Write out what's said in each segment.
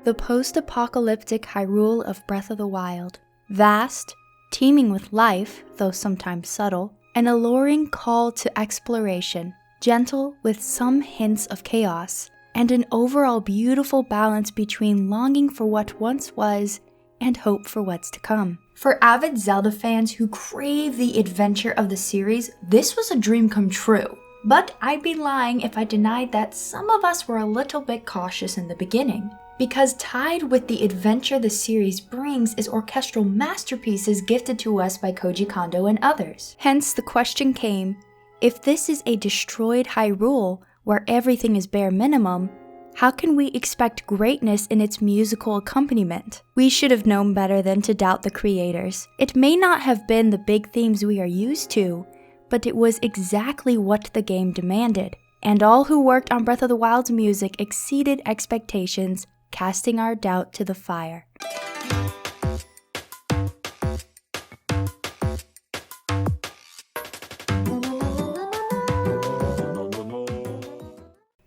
The post-apocalyptic Hyrule of Breath of the Wild. Vast, teeming with life, though sometimes subtle, an alluring call to exploration, gentle with some hints of chaos, and an overall beautiful balance between longing for what once was and hope for what's to come. For avid Zelda fans who crave the adventure of the series, this was a dream come true. But I'd be lying if I denied that some of us were a little bit cautious in the beginning. Because tied with the adventure the series brings is orchestral masterpieces gifted to us by Koji Kondo and others. Hence the question came, if this is a destroyed Hyrule where everything is bare minimum, how can we expect greatness in its musical accompaniment? We should have known better than to doubt the creators. It may not have been the big themes we are used to, but it was exactly what the game demanded. And all who worked on Breath of the Wild's music exceeded expectations, casting our doubt to the fire.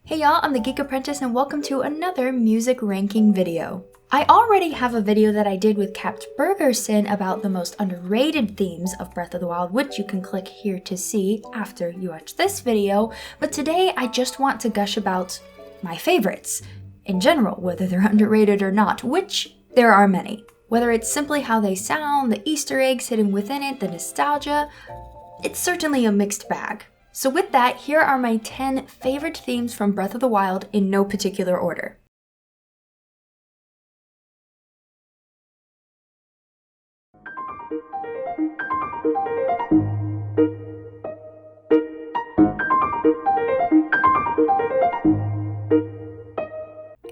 Hey y'all, I'm the Geek Apprentice and welcome to another music ranking video. I already have a video that I did with Capt Bergerson about the most underrated themes of Breath of the Wild, which you can click here to see after you watch this video, but today I just want to gush about my favorites. In general, whether they're underrated or not, which there are many. Whether it's simply how they sound, the Easter eggs hidden within it, the nostalgia, it's certainly a mixed bag. So with that, here are my 10 favorite themes from Breath of the Wild in no particular order.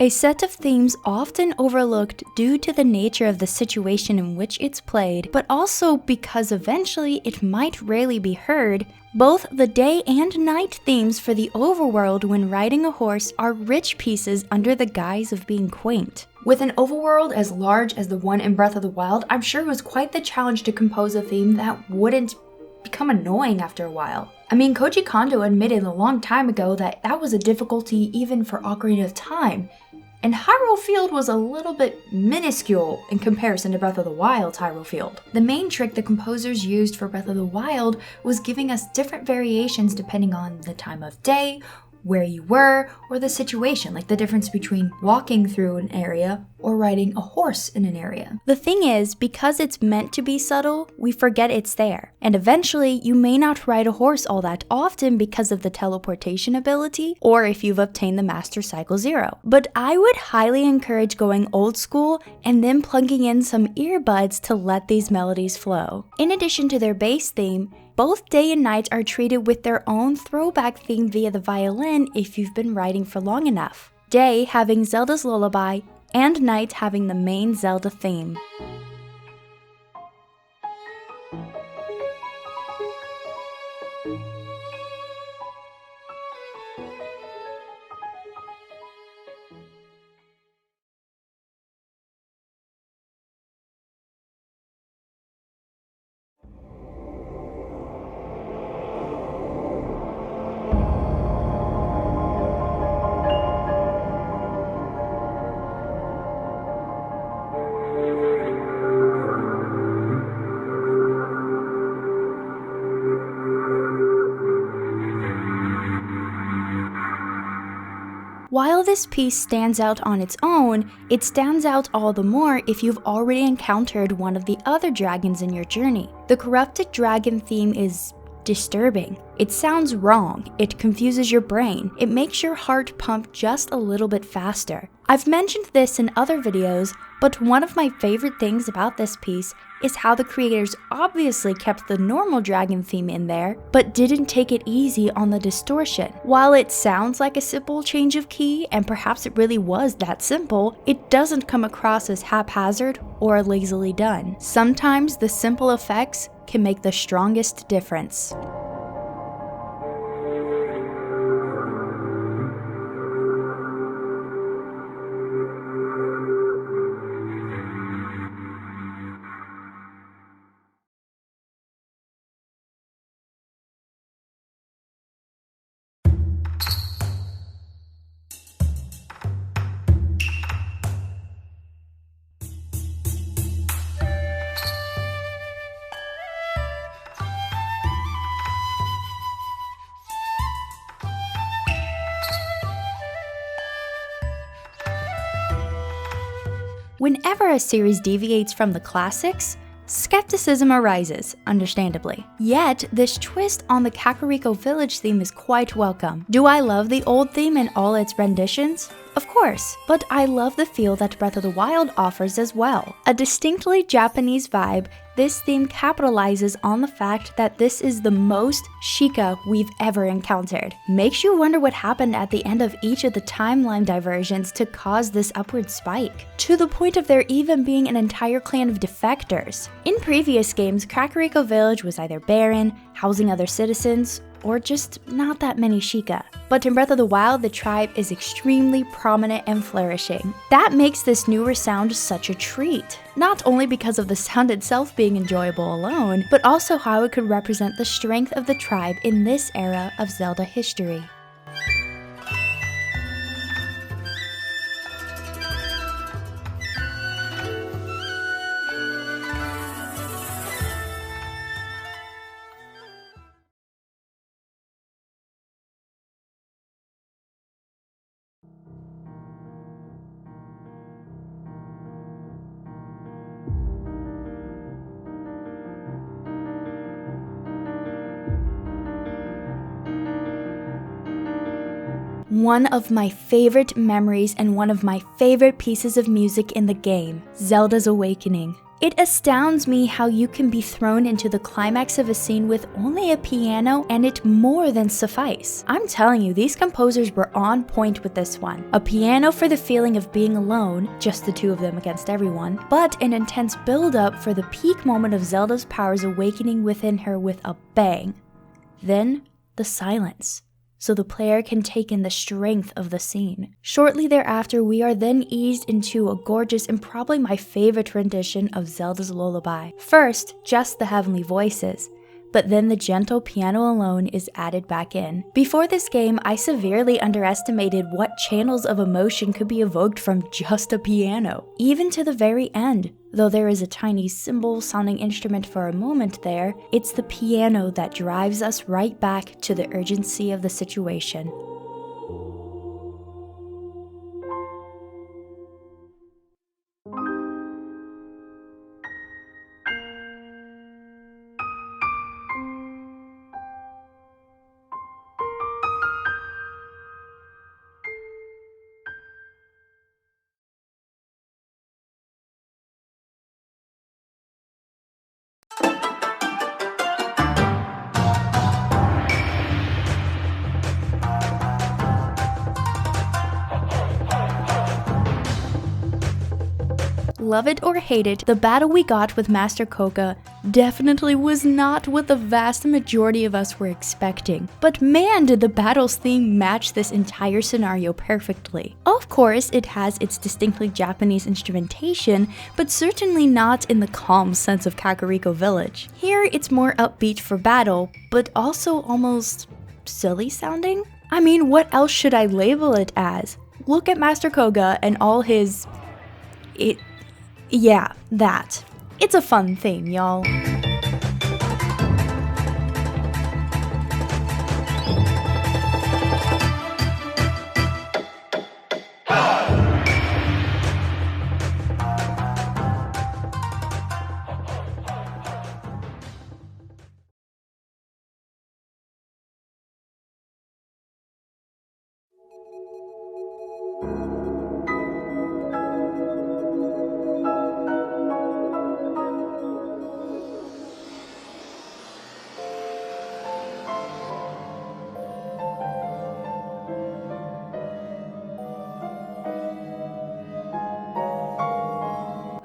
A set of themes often overlooked due to the nature of the situation in which it's played, but also because eventually it might rarely be heard. Both the day and night themes for the overworld when riding a horse are rich pieces under the guise of being quaint. With an overworld as large as the one in Breath of the Wild, I'm sure it was quite the challenge to compose a theme that wouldn't become annoying after a while. I mean, Koji Kondo admitted a long time ago that was a difficulty even for Ocarina of Time, and Hyrule Field was a little bit minuscule in comparison to Breath of the Wild's Hyrule Field. The main trick the composers used for Breath of the Wild was giving us different variations depending on the time of day, where you were, or the situation, like the difference between walking through an area or riding a horse in an area. The thing is, because it's meant to be subtle, we forget it's there. And eventually, you may not ride a horse all that often because of the teleportation ability, or if you've obtained the Master Cycle 0. But I would highly encourage going old school and then plugging in some earbuds to let these melodies flow. In addition to their bass theme, both day and night are treated with their own throwback theme via the violin if you've been riding for long enough. Day having Zelda's lullaby, and night having the main Zelda theme. While this piece stands out on its own, it stands out all the more if you've already encountered one of the other dragons in your journey. The corrupted dragon theme is disturbing. It sounds wrong, it confuses your brain, it makes your heart pump just a little bit faster. I've mentioned this in other videos, but one of my favorite things about this piece is how the creators obviously kept the normal dragon theme in there, but didn't take it easy on the distortion. While it sounds like a simple change of key, and perhaps it really was that simple, it doesn't come across as haphazard or lazily done. Sometimes the simple effects can make the strongest difference. Whenever a series deviates from the classics, skepticism arises, understandably. Yet, this twist on the Kakariko Village theme is quite welcome. Do I love the old theme and all its renditions? Of course, but I love the feel that Breath of the Wild offers as well. A distinctly Japanese vibe, this theme capitalizes on the fact that this is the most Sheikah we've ever encountered. Makes you wonder what happened at the end of each of the timeline diversions to cause this upward spike, to the point of there even being an entire clan of defectors. In previous games, Kakariko Village was either barren, housing other citizens, or just not that many Sheikah. But in Breath of the Wild, the tribe is extremely prominent and flourishing. That makes this newer sound such a treat. Not only because of the sound itself being enjoyable alone, but also how it could represent the strength of the tribe in this era of Zelda history. One of my favorite memories and one of my favorite pieces of music in the game, Zelda's Awakening. It astounds me how you can be thrown into the climax of a scene with only a piano and it more than suffice. I'm telling you, these composers were on point with this one. A piano for the feeling of being alone, just the two of them against everyone, but an intense build-up for the peak moment of Zelda's powers awakening within her with a bang. Then, the silence, so the player can take in the strength of the scene. Shortly thereafter, we are then eased into a gorgeous and probably my favorite rendition of Zelda's lullaby. First, just the heavenly voices, but then the gentle piano alone is added back in. Before this game, I severely underestimated what channels of emotion could be evoked from just a piano. Even to the very end, though there is a tiny cymbal-sounding instrument for a moment there, it's the piano that drives us right back to the urgency of the situation. Love it or hate it, the battle we got with Master Kohga definitely was not what the vast majority of us were expecting. But man, did the battle's theme match this entire scenario perfectly. Of course, it has its distinctly Japanese instrumentation, but certainly not in the calm sense of Kakariko Village. Here, it's more upbeat for battle, but also almost silly sounding? I mean, what else should I label it as? Look at Master Kohga and all his... Yeah, that. It's a fun theme, y'all.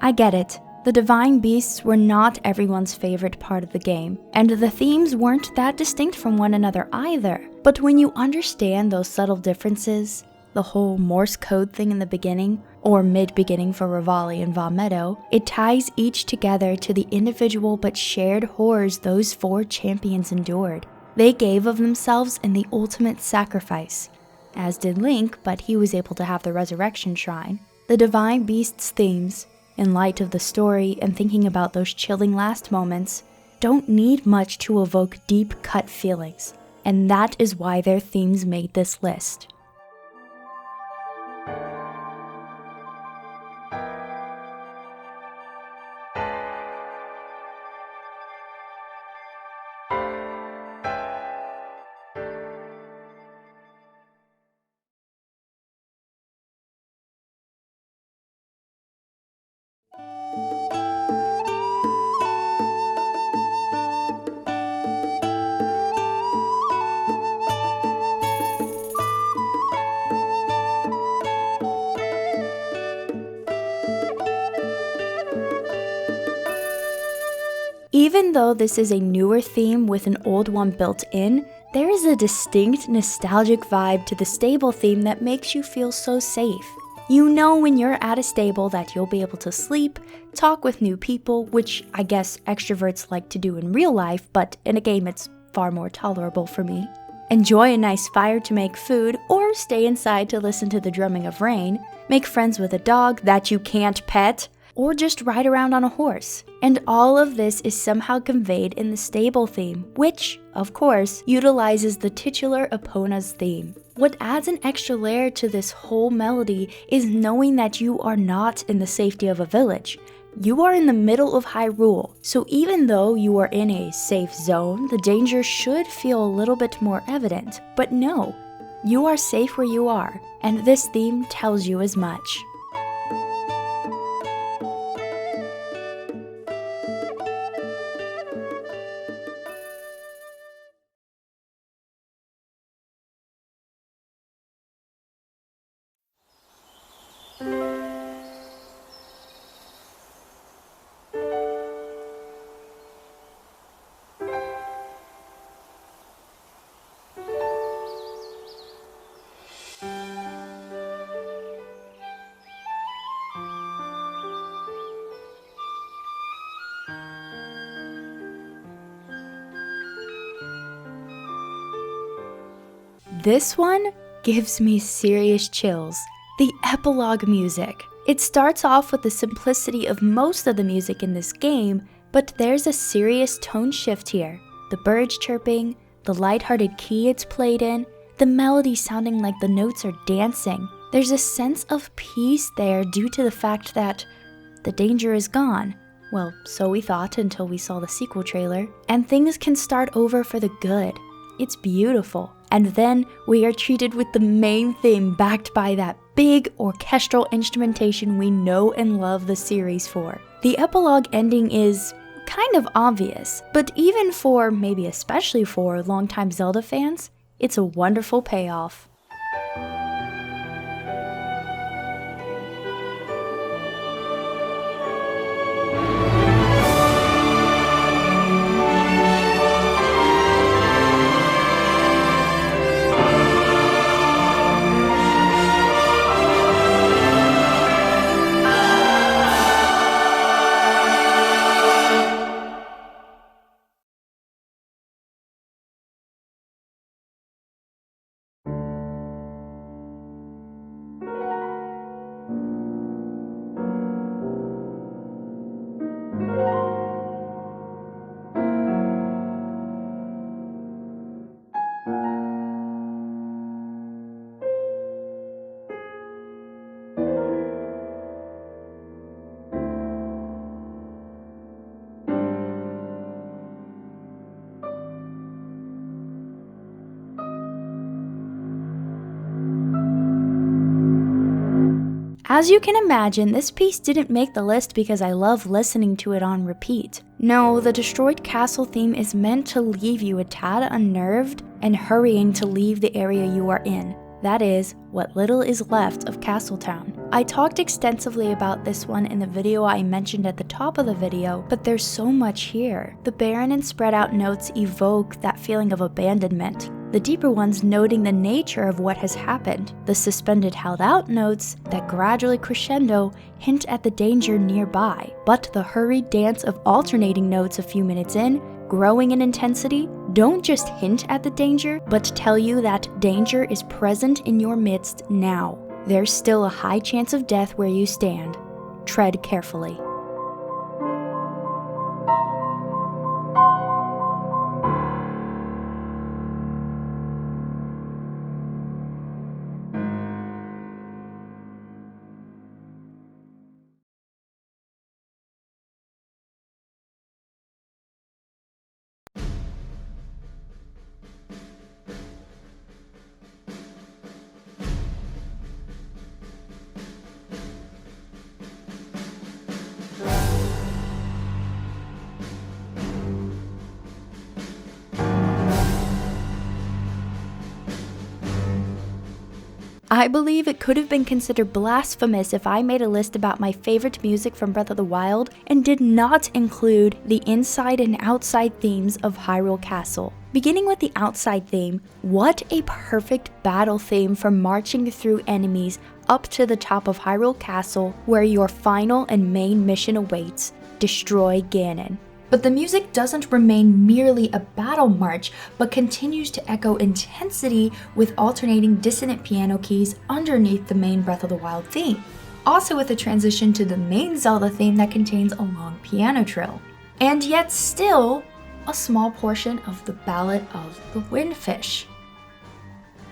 I get it. The divine beasts were not everyone's favorite part of the game, and the themes weren't that distinct from one another either. But when you understand those subtle differences, the whole Morse code thing in the beginning, or mid-beginning for Revali and Va Meadow, it ties each together to the individual but shared horrors those four champions endured. They gave of themselves in the ultimate sacrifice, as did Link, but he was able to have the Resurrection Shrine. The divine beasts' themes, in light of the story and thinking about those chilling last moments, don't need much to evoke deep-cut feelings, and that is why their themes made this list. Even though this is a newer theme with an old one built in, there is a distinct nostalgic vibe to the stable theme that makes you feel so safe. You know when you're at a stable that you'll be able to sleep, talk with new people, which I guess extroverts like to do in real life, but in a game it's far more tolerable for me. Enjoy a nice fire to make food, or stay inside to listen to the drumming of rain, make friends with a dog that you can't pet, or just ride around on a horse. And all of this is somehow conveyed in the stable theme, which, of course, utilizes the titular Epona's theme. What adds an extra layer to this whole melody is knowing that you are not in the safety of a village. You are in the middle of Hyrule, so even though you are in a safe zone, the danger should feel a little bit more evident. But no, you are safe where you are, and this theme tells you as much. This one gives me serious chills. The epilogue music. It starts off with the simplicity of most of the music in this game, but there's a serious tone shift here. The birds chirping, the lighthearted key it's played in, the melody sounding like the notes are dancing. There's a sense of peace there due to the fact that the danger is gone. Well, so we thought until we saw the sequel trailer. And things can start over for the good. It's beautiful. And then we are treated with the main theme backed by that big orchestral instrumentation we know and love the series for. The epilogue ending is kind of obvious, but even for, maybe especially for, longtime Zelda fans, it's a wonderful payoff. As you can imagine, this piece didn't make the list because I love listening to it on repeat. No, the Destroyed Castle theme is meant to leave you a tad unnerved and hurrying to leave the area you are in. That is, what little is left of Castletown. I talked extensively about this one in the video I mentioned at the top of the video, but there's so much here. The barren and spread out notes evoke that feeling of abandonment. The deeper ones noting the nature of what has happened. The suspended held out notes that gradually crescendo hint at the danger nearby. But the hurried dance of alternating notes a few minutes in, growing in intensity, don't just hint at the danger, but tell you that danger is present in your midst now. There's still a high chance of death where you stand. Tread carefully. I believe it could have been considered blasphemous if I made a list about my favorite music from Breath of the Wild and did not include the inside and outside themes of Hyrule Castle. Beginning with the outside theme, what a perfect battle theme for marching through enemies up to the top of Hyrule Castle, where your final and main mission awaits: destroy Ganon. But the music doesn't remain merely a battle march, but continues to echo intensity with alternating dissonant piano keys underneath the main Breath of the Wild theme. Also with a transition to the main Zelda theme that contains a long piano trill. And yet still, a small portion of the Ballad of the Windfish.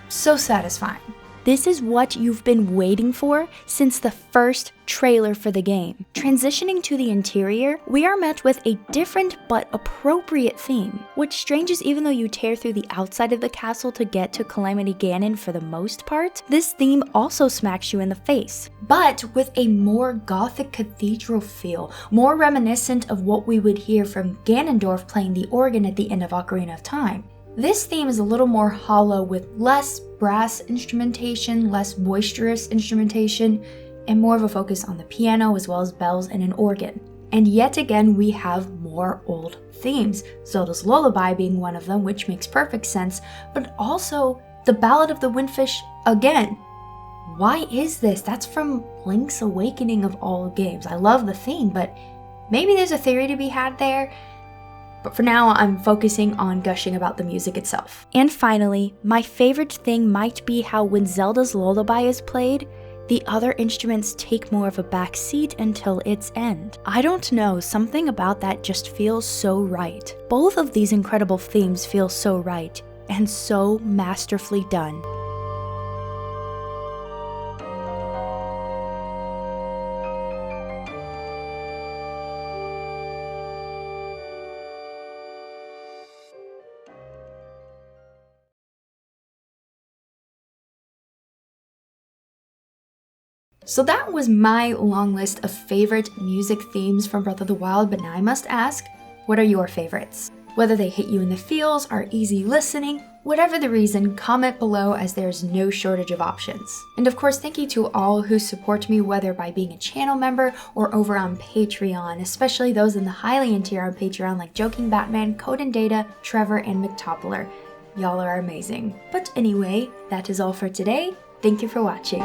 So satisfying. This is what you've been waiting for since the first trailer for the game. Transitioning to the interior, we are met with a different but appropriate theme, which stranges even though you tear through the outside of the castle to get to Calamity Ganon for the most part. This theme also smacks you in the face, but with a more gothic cathedral feel, more reminiscent of what we would hear from Ganondorf playing the organ at the end of Ocarina of Time. This theme is a little more hollow with less brass instrumentation, less boisterous instrumentation, and more of a focus on the piano as well as bells and an organ. And yet again, we have more old themes, Zelda's Lullaby being one of them, which makes perfect sense, but also the Ballad of the Windfish again. Why is this? That's from Link's Awakening of all games. I love the theme, but maybe there's a theory to be had there. But for now, I'm focusing on gushing about the music itself. And finally, my favorite thing might be how when Zelda's Lullaby is played, the other instruments take more of a back seat until its end. I don't know, something about that just feels so right. Both of these incredible themes feel so right, and so masterfully done. So that was my long list of favorite music themes from Breath of the Wild, but now I must ask, what are your favorites? Whether they hit you in the feels, are easy listening, whatever the reason, comment below as there's no shortage of options. And of course, thank you to all who support me, whether by being a channel member or over on Patreon, especially those in the highly end tier on Patreon like Joking Batman, Code and Data, Trevor, and McToppler. Y'all are amazing. But anyway, that is all for today. Thank you for watching.